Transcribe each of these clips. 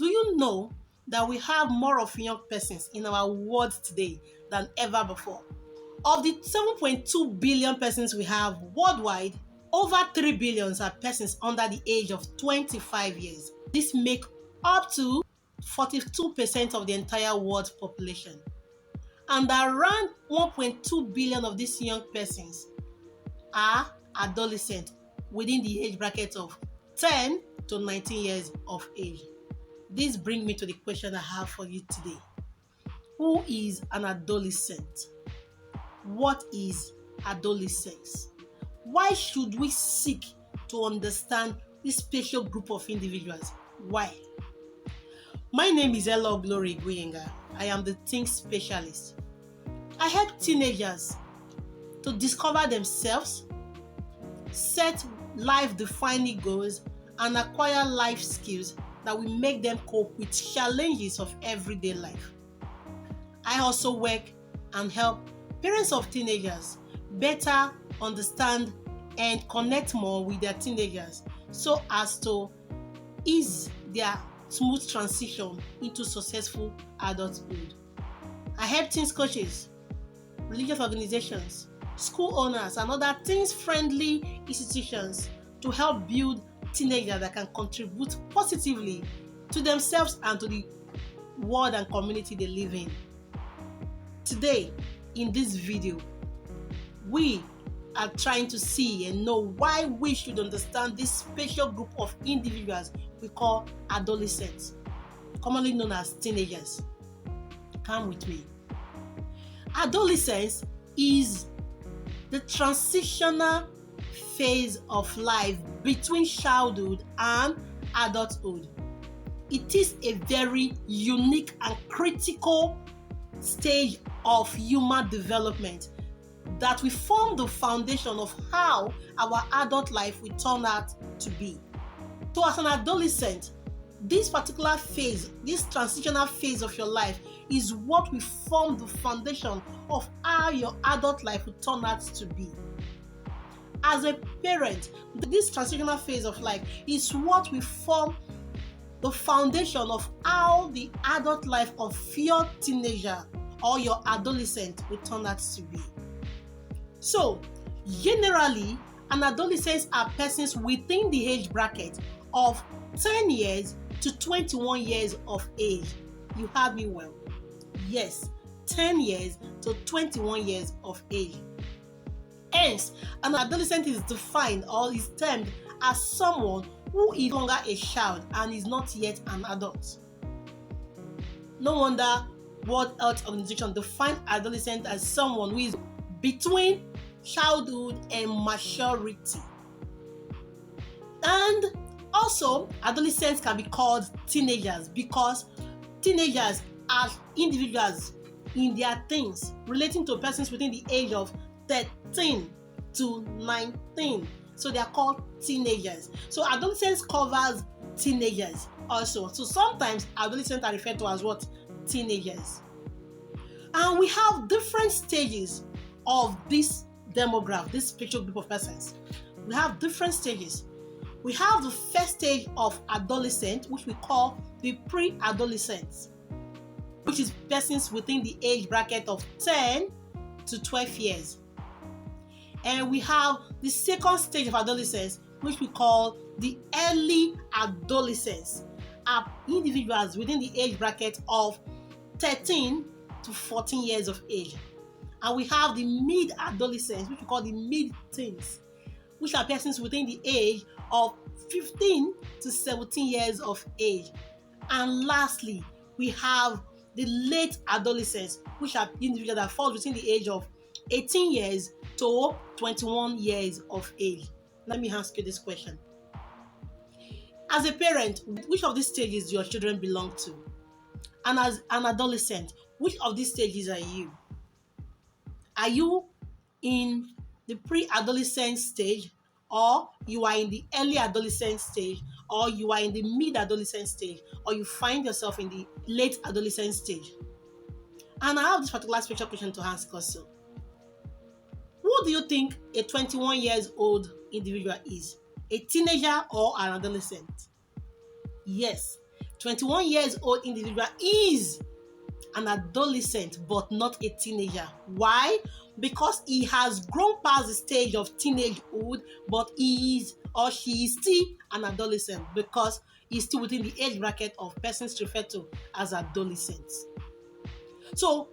Do you know that we have more of young persons in our world today than ever before? Of the 7.2 billion persons we have worldwide, over 3 billion are persons under the age of 25 years. This makes up to 42% of the entire world population. And around 1.2 billion of these young persons are adolescents within the age bracket of 10 to 19 years of age. This brings me to the question I have for you today. Who is an adolescent? What is adolescence? Why should we seek to understand this special group of individuals? Why? My name is Ella Glory Guyenga. I am the Think Specialist. I help teenagers to discover themselves, set life-defining goals, and acquire life skills that will make them cope with challenges of everyday life. I also work and help parents of teenagers better understand and connect more with their teenagers so as to ease their smooth transition into successful adulthood. I help teens coaches, religious organizations, school owners, and other teens-friendly institutions to help build teenagers that can contribute positively to themselves and to the world and community they live in. Today, in this video, we are trying to see and know why we should understand this special group of individuals we call adolescents, commonly known as teenagers. Come with me. Adolescence is the transitional phase of life between childhood and adulthood. It is a very unique and critical stage of human development that will form the foundation of how our adult life will turn out to be. So as an adolescent, this particular phase, this transitional phase of your life is what will form the foundation of how your adult life will turn out to be. As a parent, this transitional phase of life is what will form the foundation of how the adult life of your teenager or your adolescent will turn out to be. So, generally, an adolescent are persons within the age bracket of 10 years to 21 years of age. You heard me well. Yes, 10 years to 21 years of age. Hence, an adolescent is defined or is termed as someone who is no longer a child and is not yet an adult. No wonder World Health Organization defines adolescent as someone who is between childhood and maturity. And also, adolescents can be called teenagers because teenagers are individuals in their teens relating to persons within the age of 13 to 19. So they are called teenagers. So adolescence covers teenagers also. So sometimes adolescents are referred to as what? Teenagers. And we have different stages of this demograph, this special group of persons. We have different stages. We have the first stage of adolescent, which we call the pre-adolescents, which is persons within the age bracket of 10 to 12 years. And we have the second stage of adolescence, which we call the early adolescents, are individuals within the age bracket of 13 to 14 years of age. And we have the mid-adolescents, which we call the mid-teens, which are persons within the age of 15 to 17 years of age. And lastly, we have the late adolescents, which are individuals that fall within the age of 18 years to 21 years of age. Let me ask you this question. As a parent, which of these stages do your children belong to? And as an adolescent, which of these stages are you? Are you in the pre-adolescent stage, or you are in the early adolescent stage, or you are in the mid-adolescent stage, or you find yourself in the late adolescent stage? And I have this particular special question to ask also. Who do you think a 21 years old individual is? A teenager or an adolescent? Yes, 21 years old individual is an adolescent but not a teenager. Why? Because he has grown past the stage of teenagehood, but he is or she is still an adolescent because he's still within the age bracket of persons referred to as adolescents. So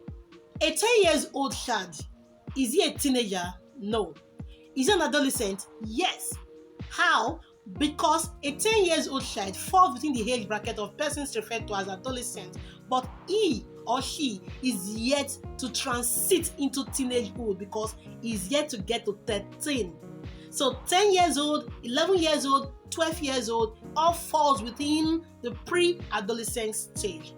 a 10 years old child, is he a teenager? No. Is he an adolescent? Yes. How? Because a 10 years old child falls within the age bracket of persons referred to as adolescent, but he or she is yet to transit into teenagehood because he is yet to get to 13. So 10 years old, 11 years old, 12 years old, all falls within the pre-adolescent stage.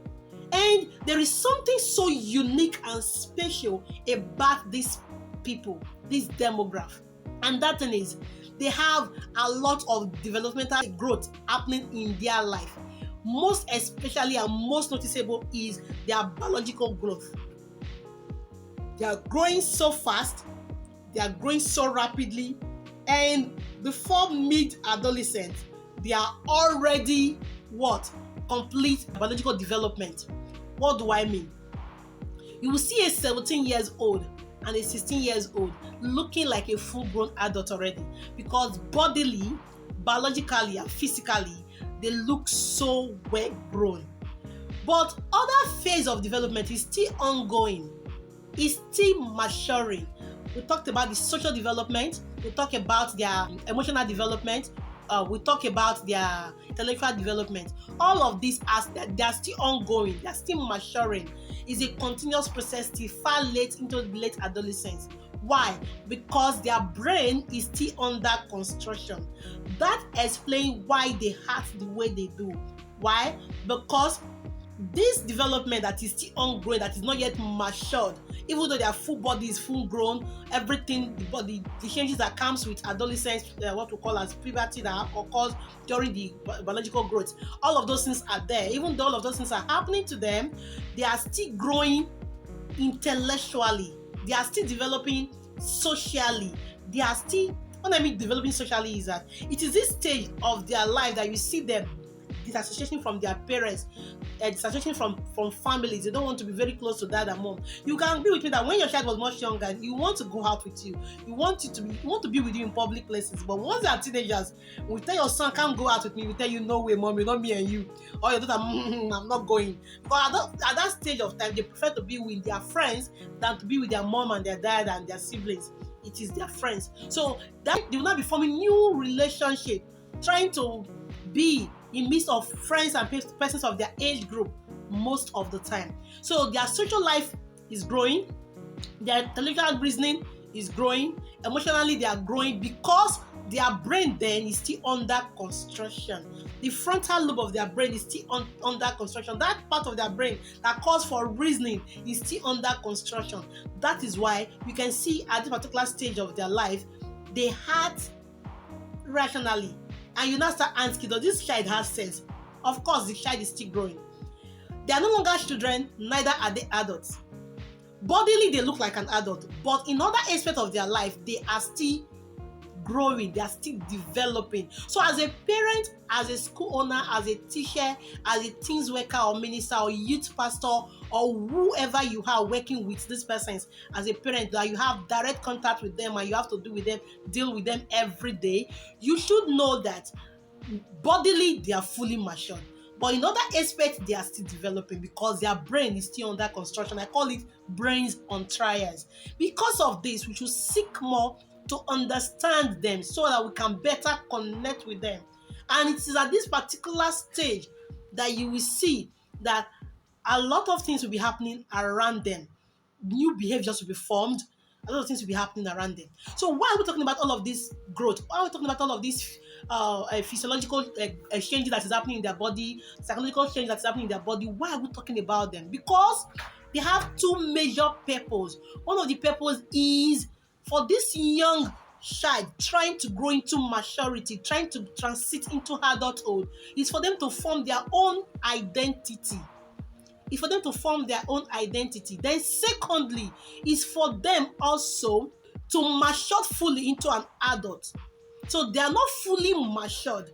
And there is something so unique and special about these people, this demograph. And that thing is, they have a lot of developmental growth happening in their life. Most especially and most noticeable is their biological growth. They are growing so fast, they are growing so rapidly, and before mid-adolescent, they are already complete biological development. What do I mean? You will see a 17 years old and a 16 years old looking like a full-grown adult already because bodily, biologically, and physically, they look so well grown. But other phase of development is still ongoing, is still maturing. We talked about the social development, we talked about their emotional development, we talk about their intellectual development. All of these they are still ongoing, they are still maturing. It's a continuous process till far late into the late adolescence. Why? Because their brain is still under construction. That explains why they act the way they do. Why? Because this development that is still ongoing, that is not yet matured, even though their full body is full grown, everything, the changes that comes with adolescence, what we call as puberty, that occurs during the biological growth, all of those things are there. Even though all of those things are happening to them, they are still growing intellectually, they are still developing socially, they are still, what I mean developing socially is that it is this stage of their life that you see them disassociation from their parents, disassociation from families. They don't want to be very close to dad and mom. You can agree with me that when your child was much younger, you want to go out with you. You want to be with you in public places. But once they are teenagers, we tell your son, "Come go out with me." We tell you, "No way, mom, it's not me and you." Or your daughter, "I'm not going." But at that stage of time, they prefer to be with their friends than to be with their mom and their dad and their siblings. It is their friends. So that they will not be forming new relationship, trying to be in midst of friends and persons of their age group most of the time. So their social life is growing, their intellectual reasoning is growing, emotionally they are growing because their brain then is still under construction. The frontal lobe of their brain is still under construction. That part of their brain that calls for reasoning is still under construction. That is why you can see at this particular stage of their life, they act rationally. And you now start asking, does this child have sense? Of course, the child is still growing. They are no longer children, neither are they adults. Bodily, they look like an adult, but in other aspects of their life, they are still growing, they are still developing. So as a parent, as a school owner, as a teacher, as a teens worker or minister or youth pastor or whoever you are working with these persons, as a parent that you have direct contact with them and you have to deal with them every day, you should know that bodily they are fully matured. But in other aspects, they are still developing because their brain is still under construction. I call it brains on trials. Because of this, we should seek more to understand them so that we can better connect with them. And it is at this particular stage that you will see that a lot of things will be happening around them. New behaviors will be formed. A lot of things will be happening around them. So why are we talking about all of this growth? Why are we talking about all of this physiological change that is happening in their body, psychological change that is happening in their body? Why are we talking about them? Because they have two major purposes. One of the purposes is for this young child trying to grow into maturity, trying to transit into adulthood, is for them to form their own identity. It's for them to form their own identity. Then secondly, is for them also to mature fully into an adult. So they are not fully matured.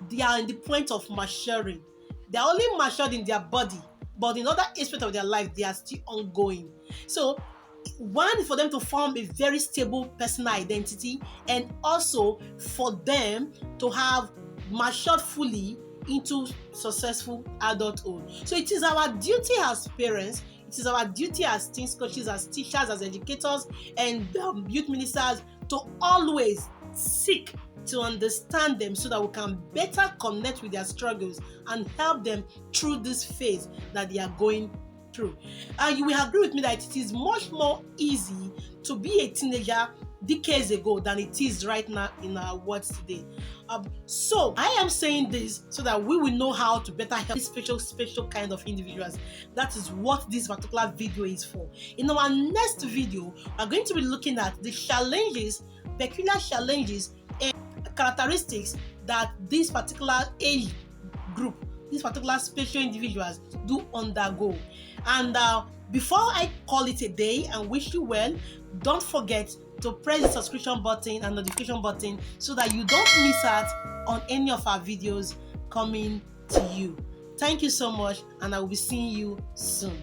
They are in the point of maturing. They are only matured in their body, but in other aspects of their life, they are still ongoing. So one is for them to form a very stable personal identity, and also for them to have matured fully into successful adulthood. So it is our duty as parents, it is our duty as teens coaches, as teachers, as educators, and youth ministers to always seek to understand them so that we can better connect with their struggles and help them through this phase that they are going through. And you will agree with me that it is much more easy to be a teenager decades ago than it is right now in our world today. So I am saying this so that we will know how to better help these special kind of individuals. That is what this particular video is for. In our next video, we are going to be looking at the challenges, peculiar challenges and characteristics that this particular age group, these particular special individuals do undergo. And before I call it a day and wish you well, don't forget to press the subscription button and notification button so that you don't miss out on any of our videos coming to you. Thank you so much, and I will be seeing you soon.